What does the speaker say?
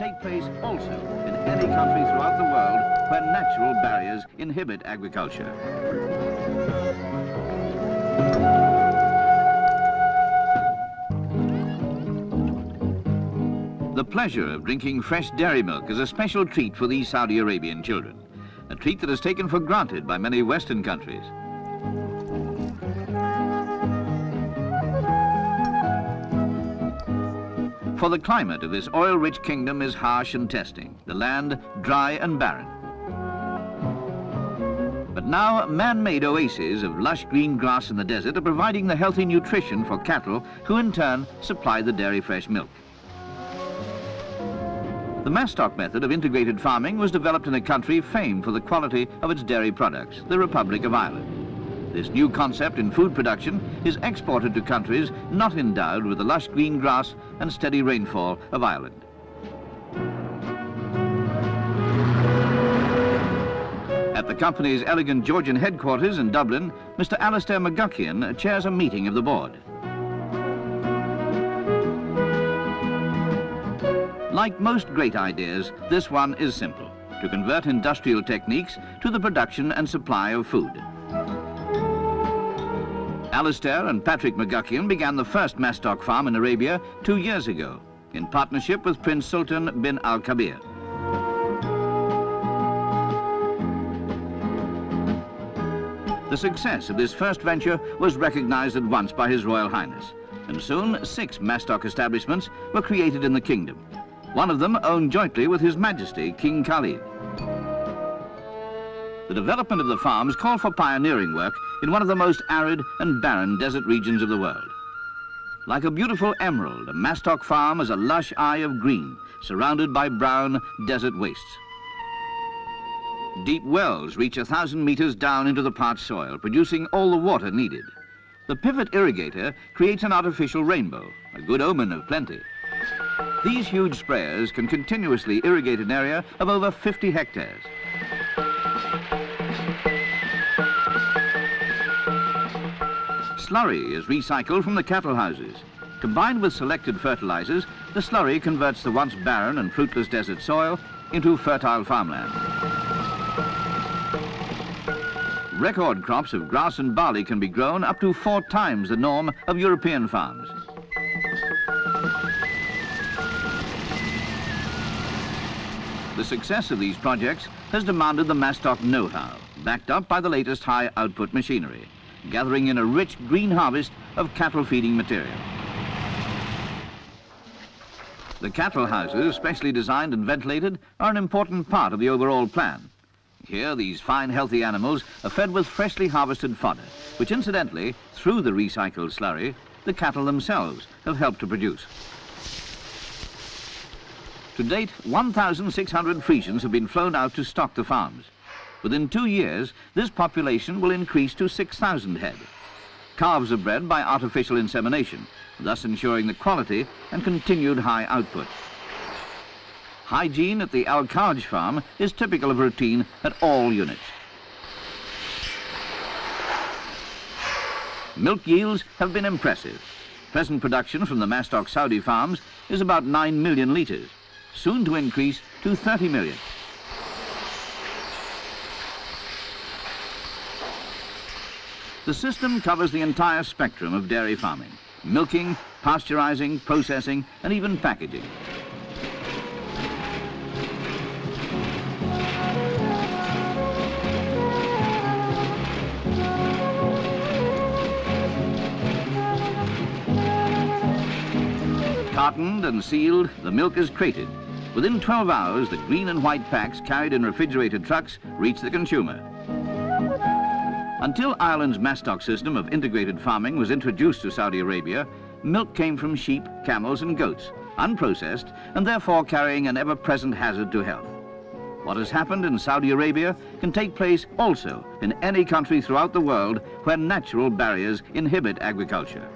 take place also in any country throughout the world where natural barriers inhibit agriculture. The pleasure of drinking fresh dairy milk is a special treat for these Saudi Arabian children, a treat that is taken for granted by many Western countries. For the climate of this oil-rich kingdom is harsh and testing, the land dry and barren. But now man-made oases of lush green grass in the desert are providing the healthy nutrition for cattle who in turn supply the dairy fresh milk. The mass stock method of integrated farming was developed in a country famed for the quality of its dairy products, the Republic of Ireland. This new concept in food production is exported to countries not endowed with the lush green grass and steady rainfall of Ireland. At the company's elegant Georgian headquarters in Dublin, Mr. Alistair McGuckian chairs a meeting of the board. Like most great ideas, this one is simple: to convert industrial techniques to the production and supply of food. Alistair and Patrick McGuckian began the first mass stock farm in Arabia 2 years ago, in partnership with Prince Sultan bin Al-Kabir. The success of this first venture was recognized at once by His Royal Highness, and soon 6 mass stock establishments were created in the kingdom, one of them owned jointly with His Majesty King Khalid. The development of the farms called for pioneering work in one of the most arid and barren desert regions of the world. Like a beautiful emerald, a mass stock farm is a lush eye of green, surrounded by brown desert wastes. Deep wells reach 1,000 meters down into the parched soil, producing all the water needed. The pivot irrigator creates an artificial rainbow, a good omen of plenty. These huge sprayers can continuously irrigate an area of over 50 hectares. Slurry is recycled from the cattle houses. Combined with selected fertilizers, the slurry converts the once barren and fruitless desert soil into fertile farmland. Record crops of grass and barley can be grown up to 4 times the norm of European farms. The success of these projects has demanded the mass stock know-how, backed up by the latest high-output machinery, gathering in a rich green harvest of cattle feeding material. The cattle houses, specially designed and ventilated, are an important part of the overall plan. Here, these fine, healthy animals are fed with freshly harvested fodder, which incidentally, through the recycled slurry, the cattle themselves have helped to produce. To date, 1,600 Frisians have been flown out to stock the farms. Within 2 years, this population will increase to 6,000 head. Calves are bred by artificial insemination, thus ensuring the quality and continued high output. Hygiene at the Al-Kaj farm is typical of routine at all units. Milk yields have been impressive. Present production from the mass stock Saudi farms is about 9 million litres, soon to increase to 30 million. The system covers the entire spectrum of dairy farming: milking, pasteurizing, processing, and even packaging. Cartoned and sealed, the milk is crated. Within 12 hours, the green and white packs carried in refrigerated trucks reach the consumer. Until Ireland's mass stock system of integrated farming was introduced to Saudi Arabia, milk came from sheep, camels and goats, unprocessed and therefore carrying an ever-present hazard to health. What has happened in Saudi Arabia can take place also in any country throughout the world where natural barriers inhibit agriculture.